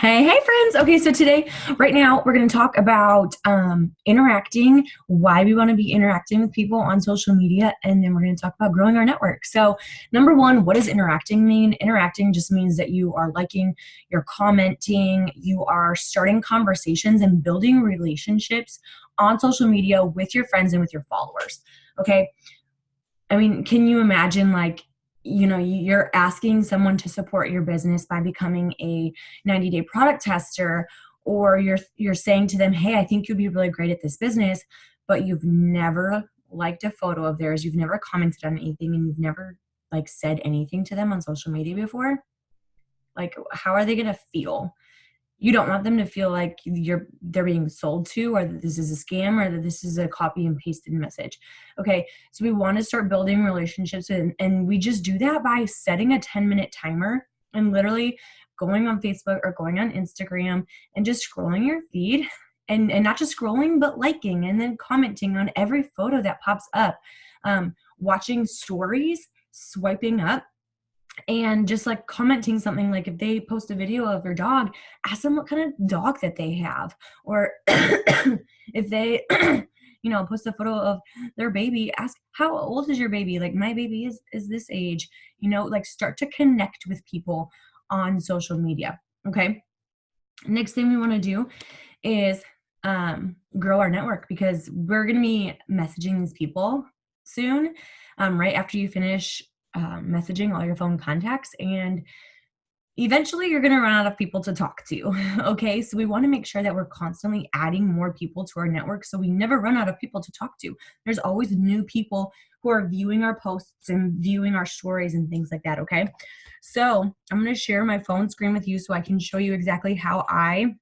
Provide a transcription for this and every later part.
Hey, friends. Okay, so today, right now, we're going to talk about interacting, why we want to be interacting with people on social media, and then we're going to talk about growing our network. So, number one, what does interacting mean? Interacting just means that you are liking, you're commenting, you are starting conversations and building relationships on social media with your friends and with your followers. Okay, I mean, can you imagine you're asking someone to support your business by becoming a 90-day product tester, or you're saying to them, "Hey, I think you'd be really great at this business," but you've never liked a photo of theirs, you've never commented on anything, and you've never said anything to them on social media before. Like, how are they going to feel? You don't want them to feel like they're being sold to, or that this is a scam, or that this is a copy and pasted message. Okay, so we want to start building relationships, and we just do that by setting a 10-minute timer and literally going on Facebook or going on Instagram and just scrolling your feed, and not just scrolling, but liking and then commenting on every photo that pops up, watching stories, swiping up, and just commenting something. Like, if they post a video of their dog, ask them what kind of dog that they have. Or if they post a photo of their baby, ask, how old is your baby? Like, my baby is this age. Start to connect with people on social media. Okay, next thing we want to do is grow our network, because we're going to be messaging these people soon, right after you finish messaging all your phone contacts, and eventually you're going to run out of people to talk to. Okay, so we want to make sure that we're constantly adding more people to our network, so we never run out of people to talk to. There's always new people who are viewing our posts and viewing our stories and things like that. Okay, so I'm going to share my phone screen with you so I can show you exactly how I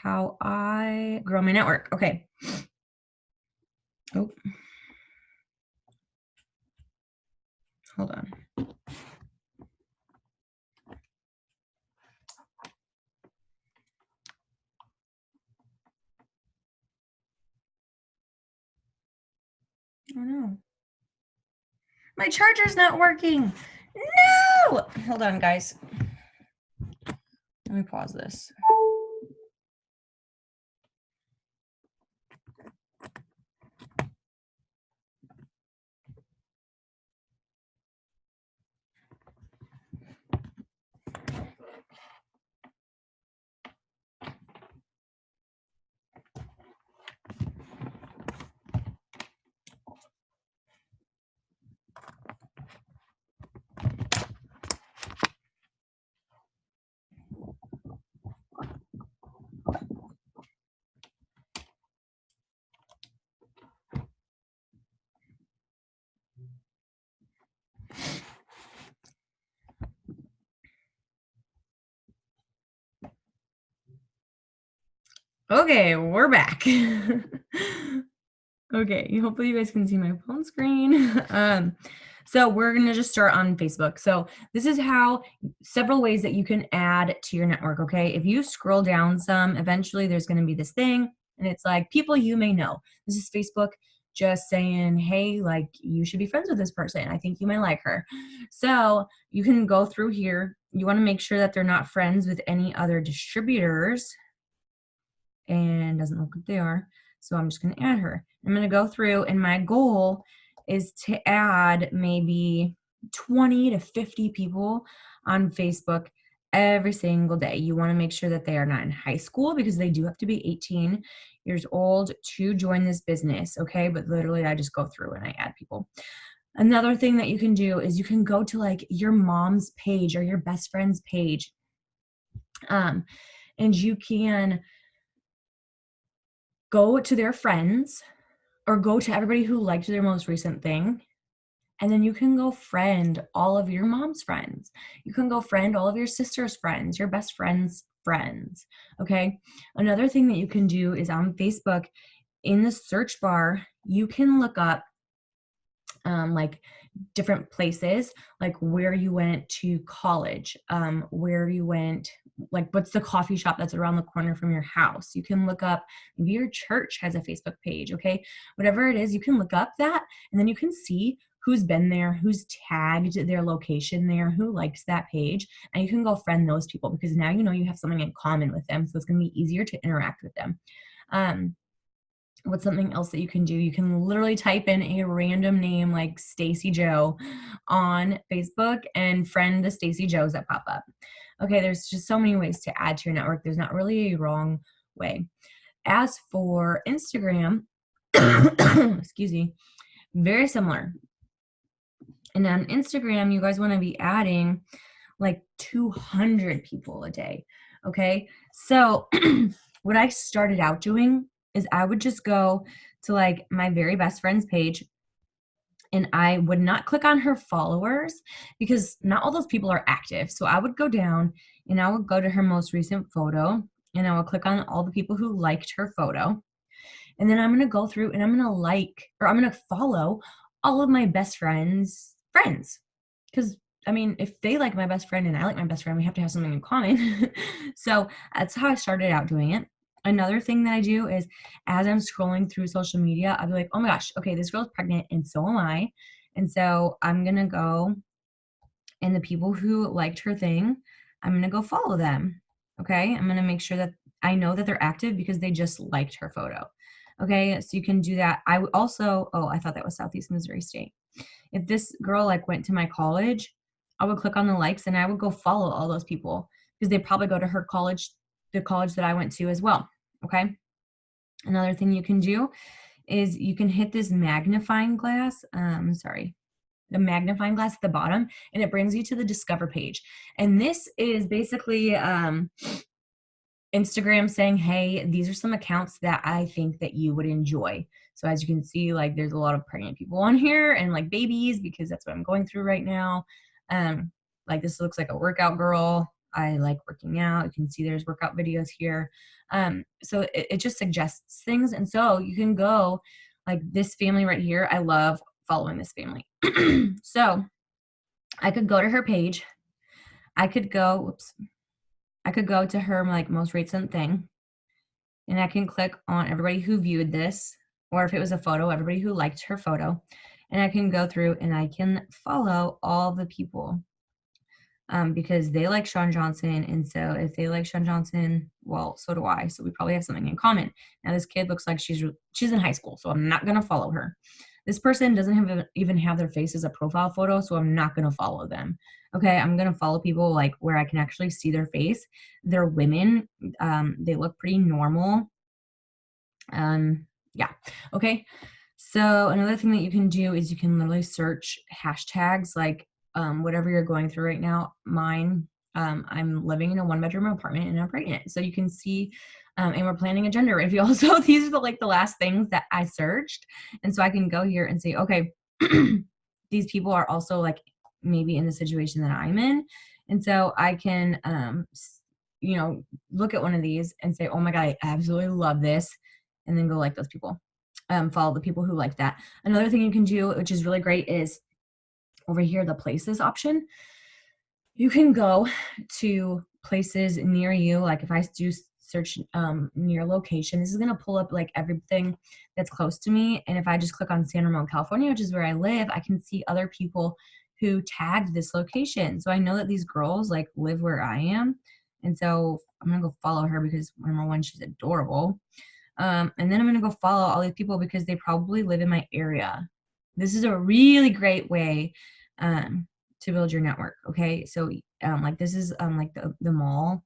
how I grow my network. Okay. Oh, hold on. Oh no. My charger's not working. No! Hold on, guys. Let me pause this. Okay, we're back. Okay, hopefully you guys can see my phone screen. So we're gonna just start on Facebook. So this is how several ways that you can add to your network. Okay, if you scroll down some, eventually there's gonna be this thing, and it's like, people you may know. This is Facebook just saying, hey, like, you should be friends with this person. I think you might like her. So you can go through here. You want to make sure that they're not friends with any other distributors, and doesn't look like they are. So I'm just going to add her. I'm going to go through, and my goal is to add maybe 20 to 50 people on Facebook every single day. You want to make sure that they are not in high school, because they do have to be 18 years old to join this business. Okay, but literally I just go through and I add people. Another thing that you can do is you can go to like your mom's page or your best friend's page, and you can go to their friends or go to everybody who liked their most recent thing. And then you can go friend all of your mom's friends. You can go friend all of your sister's friends, your best friend's friends. Okay. Another thing that you can do is on Facebook, in the search bar, you can look up like different places, like where you went to college, where you went, like what's the coffee shop that's around the corner from your house. You can look up, maybe your church has a Facebook page. Okay, whatever it is, you can look up that, and then you can see who's been there, who's tagged their location there, who likes that page, and you can go friend those people because now you know you have something in common with them, so it's going to be easier to interact with them. What's something else that you can do? You can literally type in a random name like Stacy Joe on Facebook and friend the Stacy Joes that pop up. Okay, there's just so many ways to add to your network. There's not really a wrong way. As for Instagram, excuse me, very similar. And on Instagram, you guys want to be adding like 200 people a day. Okay, so what I started out doing is I would just go to like my very best friend's page and I would not click on her followers because not all those people are active. So I would go down and I would go to her most recent photo and I would click on all the people who liked her photo. And then I'm going to go through and I'm going to I'm going to follow all of my best friends' friends. Because I mean, if they like my best friend and I like my best friend, we have to have something in common. So that's how I started out doing it. Another thing that I do is as I'm scrolling through social media, I'll be like, oh my gosh, okay, this girl's pregnant and so am I. And so I'm going to go and the people who liked her thing, I'm going to go follow them. Okay. I'm going to make sure that I know that they're active because they just liked her photo. Okay. So you can do that. I would also, oh, I thought that was Southeast Missouri State. If this girl like went to my college, I would click on the likes and I would go follow all those people because they probably go to her college, the college that I went to as well. Okay. Another thing you can do is you can hit this magnifying glass. The magnifying glass at the bottom, and it brings you to the Discover page. And this is basically Instagram saying, hey, these are some accounts that I think that you would enjoy. So as you can see, like there's a lot of pregnant people on here and like babies because that's what I'm going through right now. Like this looks like a workout girl. I like working out. You can see there's workout videos here. So it just suggests things. And so you can go like this family right here. I love following this family. So I could go to her page. I could go to her like most recent thing and I can click on everybody who viewed this, or if it was a photo, everybody who liked her photo. And I can go through and I can follow all the people because they like Shawn Johnson. And so if they like Shawn Johnson, well, so do I. So we probably have something in common. Now this kid looks like she's in high school, so I'm not going to follow her. This person doesn't even have their face as a profile photo, so I'm not going to follow them. Okay, I'm going to follow people like where I can actually see their face. They're women. They look pretty normal. Yeah. Okay. So another thing that you can do is you can literally search hashtags like whatever you're going through right now. Mine, I'm living in a 1-bedroom apartment and I'm pregnant. So you can see, and we're planning a gender reveal. So these are the last things that I searched. And so I can go here and say, okay, these people are also like maybe in the situation that I'm in. And so I can, look at one of these and say, oh my God, I absolutely love this. And then go like those people, follow the people who like that. Another thing you can do, which is really great, is over here, the places option. You can go to places near you. Like if I do search near location, this is going to pull up like everything that's close to me. And if I just click on San Ramon, California, which is where I live, I can see other people who tagged this location. So I know that these girls like live where I am. And so I'm going to go follow her because number one, she's adorable. And then I'm going to go follow all these people because they probably live in my area. This is a really great way to build your network. Okay. So like this is like the mall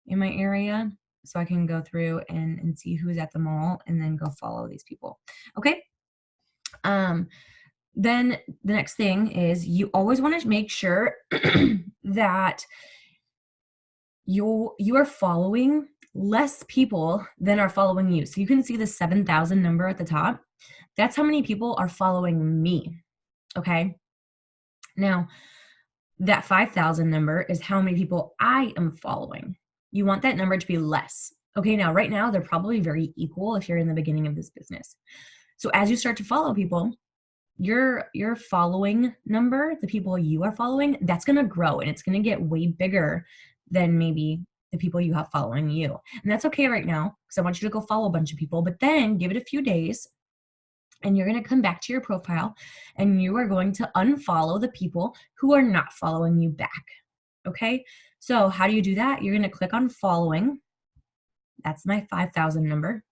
in my area. So I can go through and see who's at the mall and then go follow these people. Okay. Then the next thing is you always want to make sure that you are following less people than are following you. So you can see the 7,000 number at the top. That's how many people are following me. Okay. Now that 5,000 number is how many people I am following. You want that number to be less. Okay. Now, right now, they're probably very equal if you're in the beginning of this business. So as you start to follow people, your following number, the people you are following, that's going to grow and it's going to get way bigger than maybe the people you have following you. And that's okay right now because I want you to go follow a bunch of people, but then give it a few days And you're going to come back to your profile and you are going to unfollow the people who are not following you back. Okay. So how do you do that? You're going to click on following. That's my 5,000 number.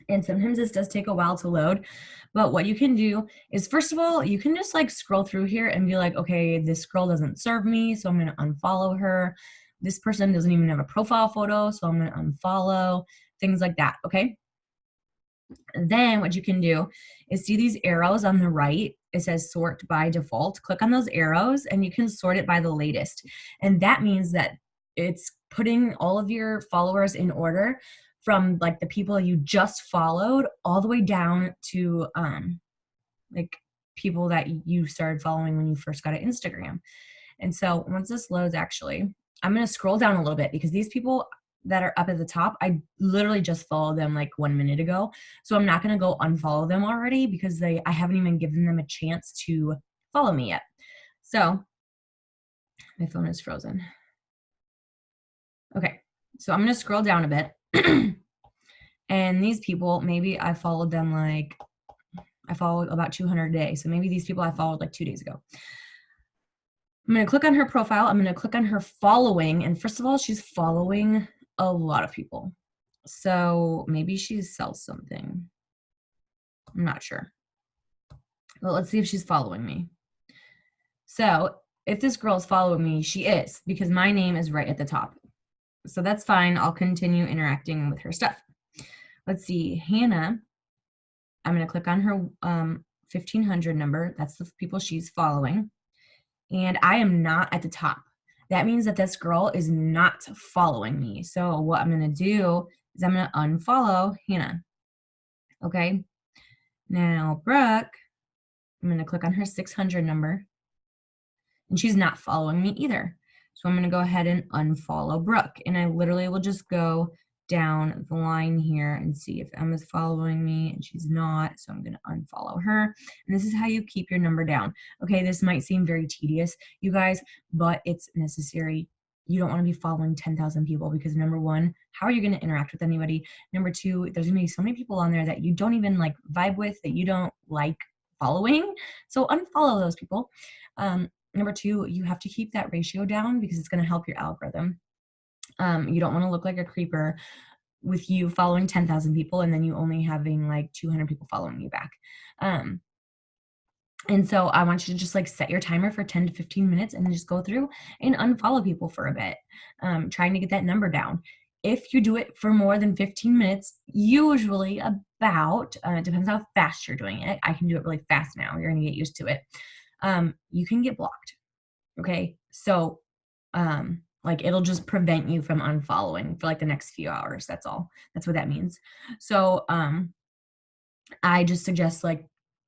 And sometimes this does take a while to load, but what you can do is, first of all, you can just like scroll through here and be like, okay, this girl doesn't serve me, so I'm going to unfollow her. This person doesn't even have a profile photo, so I'm going to unfollow, things like that. Okay. Then what you can do is see these arrows on the right. It says sort by default. Click on those arrows and you can sort it by the latest. And that means that it's putting all of your followers in order from like the people you just followed all the way down to like people that you started following when you first got an Instagram. And so once this loads, actually, I'm going to scroll down a little bit because these people that are up at the top, I literally just followed them like 1 minute ago. So I'm not going to go unfollow them already because I haven't even given them a chance to follow me yet. So my phone is frozen. Okay, so I'm going to scroll down a bit. And these people, maybe I followed them like, I followed about 200 a day. So maybe these people I followed like 2 days ago. I'm going to click on her profile. I'm going to click on her following. And first of all, she's following a lot of people. So maybe she sells something. I'm not sure. Well, let's see if she's following me. So if this girl is following me, she is, because my name is right at the top. So that's fine. I'll continue interacting with her stuff. Let's see, Hannah. I'm going to click on her 1500 number. That's the people she's following. And I am not at the top. That means that this girl is not following me. So what I'm going to do is I'm going to unfollow Hannah. Okay. Now, Brooke, I'm going to click on her 600 number. And she's not following me either. So I'm going to go ahead and unfollow Brooke. And I literally will just go down the line here and see if Emma's following me, and she's not, so I'm going to unfollow her. And this is how you keep your number down. Okay, this might seem very tedious, you guys, but it's necessary. You don't want to be following 10,000 people because number one, how are you going to interact with anybody? Number two, there's going to be so many people on there that you don't even like vibe with, that you don't like following. So unfollow those people. Number two, you have to keep that ratio down because it's going to help your algorithm. You don't want to look like a creeper with you following 10,000 people and then you only having like 200 people following you back. And so I want you to just like set your timer for 10 to 15 minutes and just go through and unfollow people for a bit, trying to get that number down. If you do it for more than 15 minutes, usually about, it depends how fast you're doing it. I can do it really fast now. You're going to get used to it. You can get blocked. Okay. So, like it'll just prevent you from unfollowing for like the next few hours. That's all. That's what that means. So I just suggest like,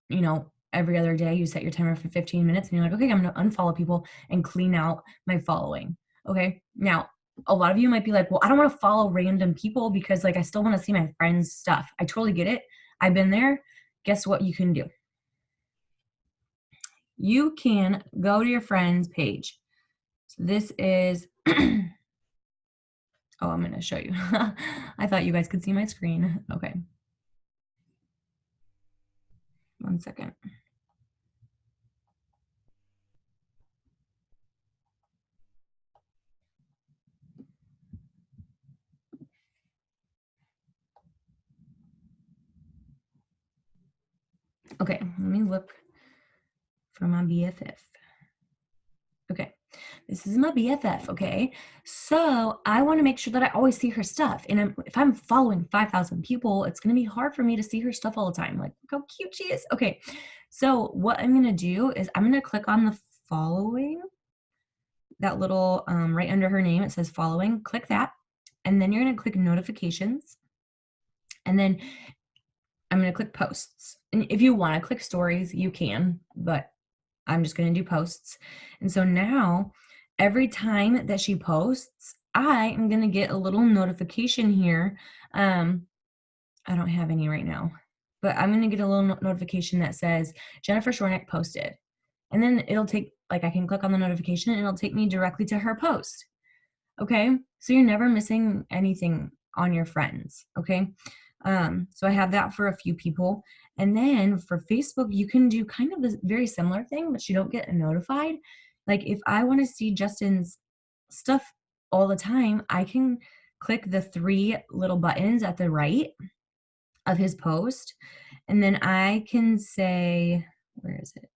you know, every other day you set your timer for 15 minutes and you're like, okay, I'm going to unfollow people and clean out my following. Okay. Now, a lot of you might be like, well, I don't want to follow random people because like I still want to see my friends' stuff. I totally get it. I've been there. Guess what you can do? You can go to your friend's page. So this is oh, I'm going to show you. I thought you guys could see my screen. Okay. 1 second. Okay, let me look for my BFF. Okay, this is my BFF, okay? So I want to make sure that I always see her stuff. And if I'm following 5,000 people, it's going to be hard for me to see her stuff all the time. Like, look how cute she is. Okay, so what I'm going to do is I'm going to click on the following, that little right under her name, it says following. Click that. And then you're going to click notifications. And then I'm going to click posts. And if you want to click stories, you can, but I'm just going to do posts. And so now every time that she posts, I am going to get a little notification here. I don't have any right now, but I'm going to get a little notification that says Jennifer Shornick posted. And then it'll take, like I can click on the notification and it'll take me directly to her post. Okay. So you're never missing anything on your friends. Okay. So I have that for a few people. And then for Facebook, you can do kind of a very similar thing, but you don't get notified. Like if I want to see Justin's stuff all the time, I can click the 3 little buttons at the right of his post. And then I can say, where is it?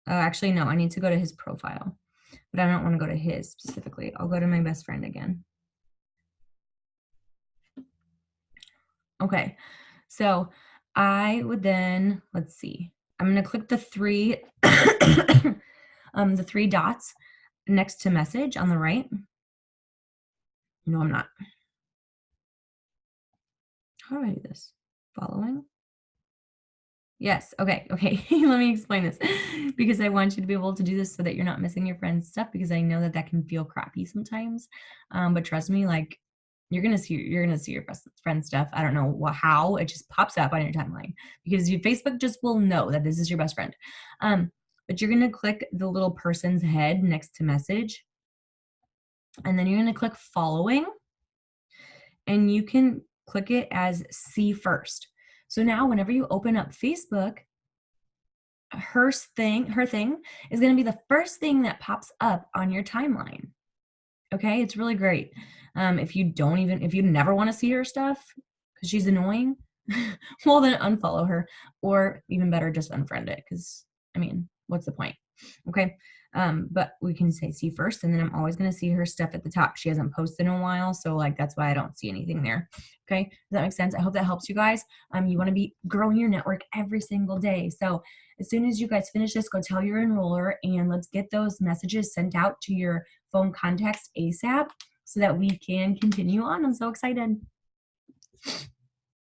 Oh, actually, no, I need to go to his profile, but I don't want to go to his specifically. I'll go to my best friend again. Okay, so I would then, let's see, I'm going to click the 3, the 3 dots next to message on the right. No, I'm not. How do I do this? Following? Yes. Okay. Okay. Let me explain this because I want you to be able to do this so that you're not missing your friend's stuff, because I know that that can feel crappy sometimes. But trust me, like you're gonna see your best friend stuff. I don't know how it just pops up on your timeline because your Facebook just will know that this is your best friend. But you're gonna click the little person's head next to message, and then you're gonna click following, and you can click it as see first. So now whenever you open up Facebook, her thing is going to be the first thing that pops up on your timeline. Okay, it's really great. If you never want to see her stuff because she's annoying, well then unfollow her, or even better, just unfriend it, because I mean, what's the point? Okay. But we can say see first, and then I'm always going to see her stuff at the top. She hasn't posted in a while, so like that's why I don't see anything there. Okay, does that make sense? I hope that helps you guys. You want to be growing your network every single day. So as soon as you guys finish this, go tell your enroller, and let's get those messages sent out to your phone contacts ASAP so that we can continue on. I'm so excited.